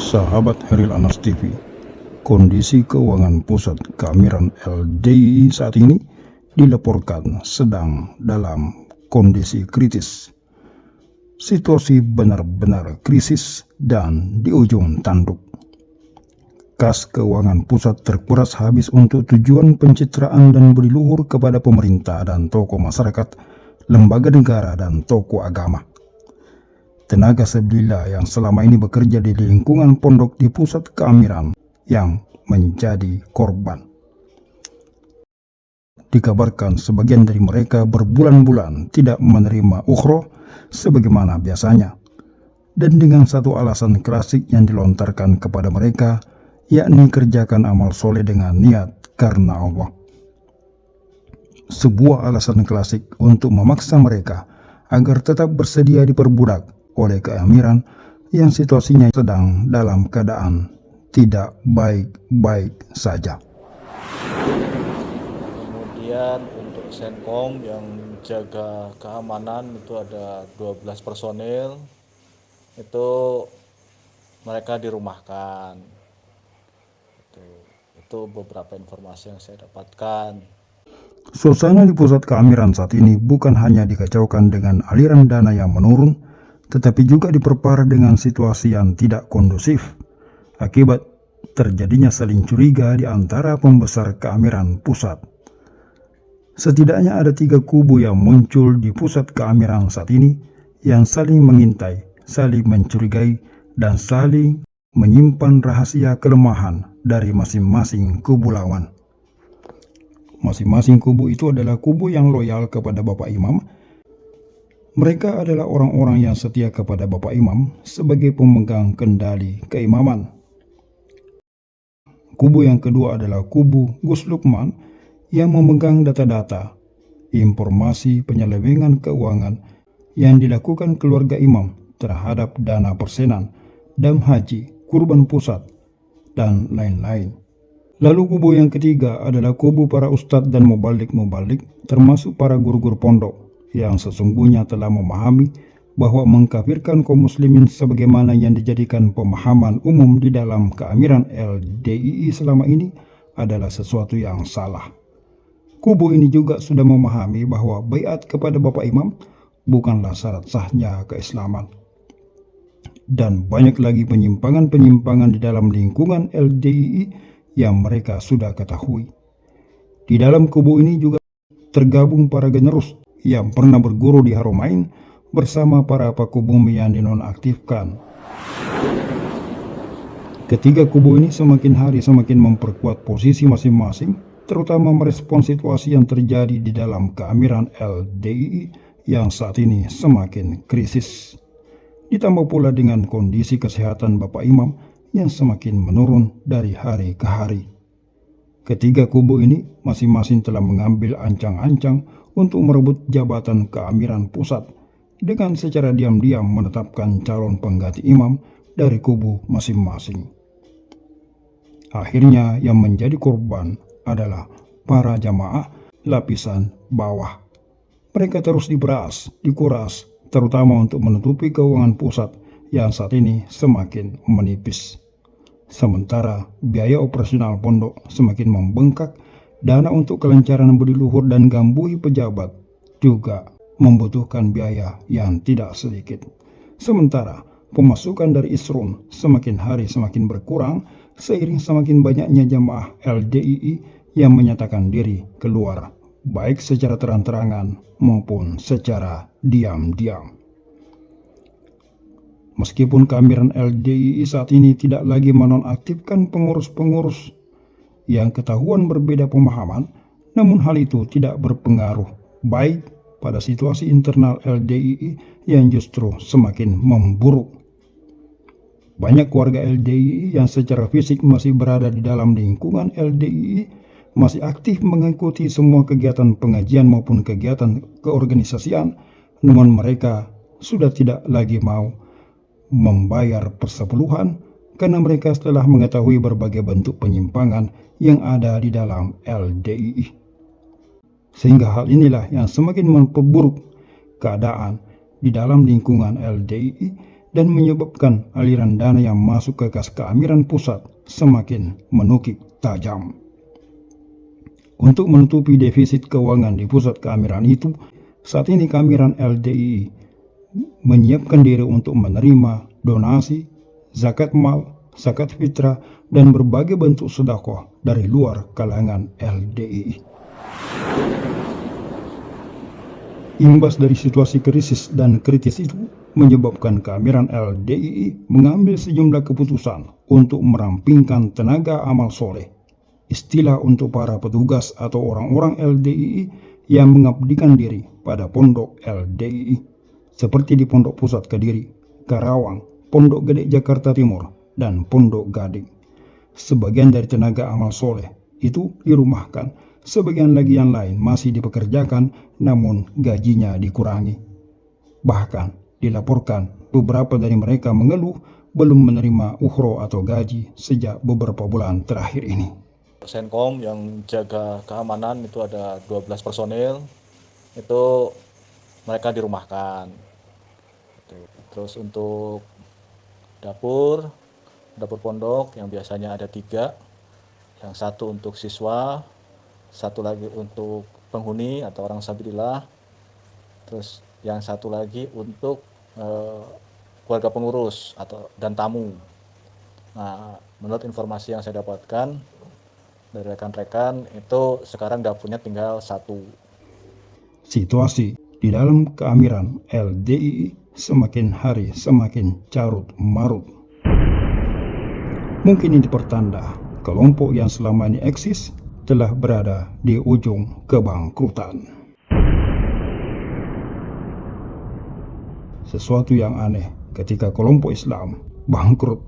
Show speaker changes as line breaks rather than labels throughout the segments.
Sahabat Heril Anas TV, kondisi keuangan pusat keamiran LDII saat ini dilaporkan sedang dalam kondisi kritis. Situasi benar-benar krisis dan di ujung tanduk. Kas keuangan pusat terkuras habis untuk tujuan pencitraan dan budi luhur kepada pemerintah dan tokoh masyarakat, lembaga negara dan tokoh agama. Tenaga sebelah yang selama ini bekerja di lingkungan pondok di pusat keamiran yang menjadi korban. Dikabarkan sebagian dari mereka berbulan-bulan tidak menerima ukhroh sebagaimana biasanya, dan dengan satu alasan klasik yang dilontarkan kepada mereka, yakni kerjakan amal soleh dengan niat karena Allah. Sebuah alasan klasik untuk memaksa mereka agar tetap bersedia diperbudak oleh keamiran yang situasinya sedang dalam keadaan tidak baik-baik saja.
Kemudian untuk Senkong yang jaga keamanan itu ada 12 personil, itu mereka dirumahkan. Itu beberapa informasi yang saya dapatkan.
Suasana di pusat keamiran saat ini bukan hanya dikacaukan dengan aliran dana yang menurun, tetapi juga diperparah dengan situasi yang tidak kondusif akibat terjadinya saling curiga di antara pembesar keamiran pusat. Setidaknya ada 3 kubu yang muncul di pusat keamiran saat ini yang saling mengintai, saling mencurigai, dan saling menyimpan rahasia kelemahan dari masing-masing kubu lawan. Masing-masing kubu itu adalah kubu yang loyal kepada Bapak Imam. Mereka adalah orang-orang yang setia kepada Bapak Imam sebagai pemegang kendali keimaman. Kubu yang kedua adalah kubu Gus Lukman yang memegang data-data, informasi penyelewengan keuangan yang dilakukan keluarga imam terhadap dana persenan, dam haji, kurban pusat, dan lain-lain. Lalu kubu yang ketiga adalah kubu para ustadz dan mubalik-mubalik termasuk para guru-guru pondok yang sesungguhnya telah memahami bahwa mengkafirkan kaum muslimin sebagaimana yang dijadikan pemahaman umum di dalam keamiran LDII selama ini adalah sesuatu yang salah. Kubu ini juga sudah memahami bahwa baiat kepada Bapak Imam bukanlah syarat sahnya keislaman. Dan banyak lagi penyimpangan-penyimpangan di dalam lingkungan LDII yang mereka sudah ketahui. Di dalam kubu ini juga tergabung para generus yang pernah berguru di Haromain bersama para paku bumi yang dinonaktifkan. Ketiga kubu ini semakin hari semakin memperkuat posisi masing-masing, terutama merespon situasi yang terjadi di dalam keamiran LDII yang saat ini semakin krisis. Ditambah pula dengan kondisi kesehatan Bapak Imam yang semakin menurun dari hari ke hari. Ketiga kubu ini masing-masing telah mengambil ancang-ancang untuk merebut jabatan keamiran pusat dengan secara diam-diam menetapkan calon pengganti imam dari kubu masing-masing. Akhirnya yang menjadi korban adalah para jamaah lapisan bawah. Mereka terus dikuras, terutama untuk menutupi keuangan pusat yang saat ini semakin menipis. Sementara biaya operasional pondok semakin membengkak, dana untuk kelancaran budi luhur dan gambui pejabat juga membutuhkan biaya yang tidak sedikit. Sementara pemasukan dari Isrun semakin hari semakin berkurang seiring semakin banyaknya jamaah LDII yang menyatakan diri keluar, baik secara terang-terangan maupun secara diam-diam. Meskipun keamiran LDII saat ini tidak lagi menonaktifkan pengurus-pengurus yang ketahuan berbeda pemahaman, namun hal itu tidak berpengaruh baik pada situasi internal LDII yang justru semakin memburuk. Banyak warga LDII yang secara fisik masih berada di dalam lingkungan LDII masih aktif mengikuti semua kegiatan pengajian maupun kegiatan keorganisasian, namun mereka sudah tidak lagi mau membayar persepuluhan karena mereka telah mengetahui berbagai bentuk penyimpangan yang ada di dalam LDII. Sehingga hal inilah yang semakin memperburuk keadaan di dalam lingkungan LDII dan menyebabkan aliran dana yang masuk ke kas keamiran pusat semakin menukik tajam. Untuk menutupi defisit keuangan di pusat keamiran itu, saat ini keamiran LDII menyiapkan diri untuk menerima donasi, zakat mal, zakat fitrah, dan berbagai bentuk sedekah dari luar kalangan LDII. Imbas dari situasi krisis dan kritis itu menyebabkan keamiran LDII mengambil sejumlah keputusan untuk merampingkan tenaga amal soleh, istilah untuk para petugas atau orang-orang LDII yang mengabdikan diri pada pondok LDII, seperti di Pondok Pusat Kediri, Karawang, Pondok Gede Jakarta Timur, dan Pondok Gading. Sebagian dari tenaga amal soleh itu dirumahkan, sebagian lagi yang lain masih dipekerjakan namun gajinya dikurangi. Bahkan dilaporkan beberapa dari mereka mengeluh belum menerima ukhro atau gaji sejak beberapa bulan terakhir ini.
Senkom yang jaga keamanan itu ada 12 personil, itu mereka dirumahkan. Terus untuk dapur pondok yang biasanya ada 3, yang satu untuk siswa, satu lagi untuk penghuni atau orang sabilillah, terus yang satu lagi untuk keluarga pengurus dan tamu. Nah, menurut informasi yang saya dapatkan dari rekan-rekan itu sekarang dapurnya tinggal 1.
Situasi di dalam keamiran LDII semakin hari semakin carut marut. Mungkin ini pertanda kelompok yang selama ini eksis telah berada di ujung kebangkrutan. Sesuatu yang aneh ketika kelompok Islam bangkrut.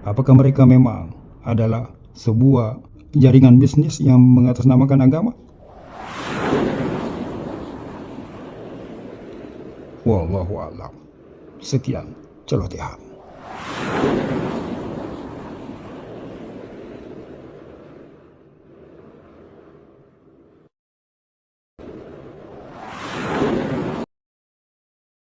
Apakah mereka memang adalah sebuah jaringan bisnis yang mengatasnamakan agama? Wallahu a'lam. Sekian celotehan.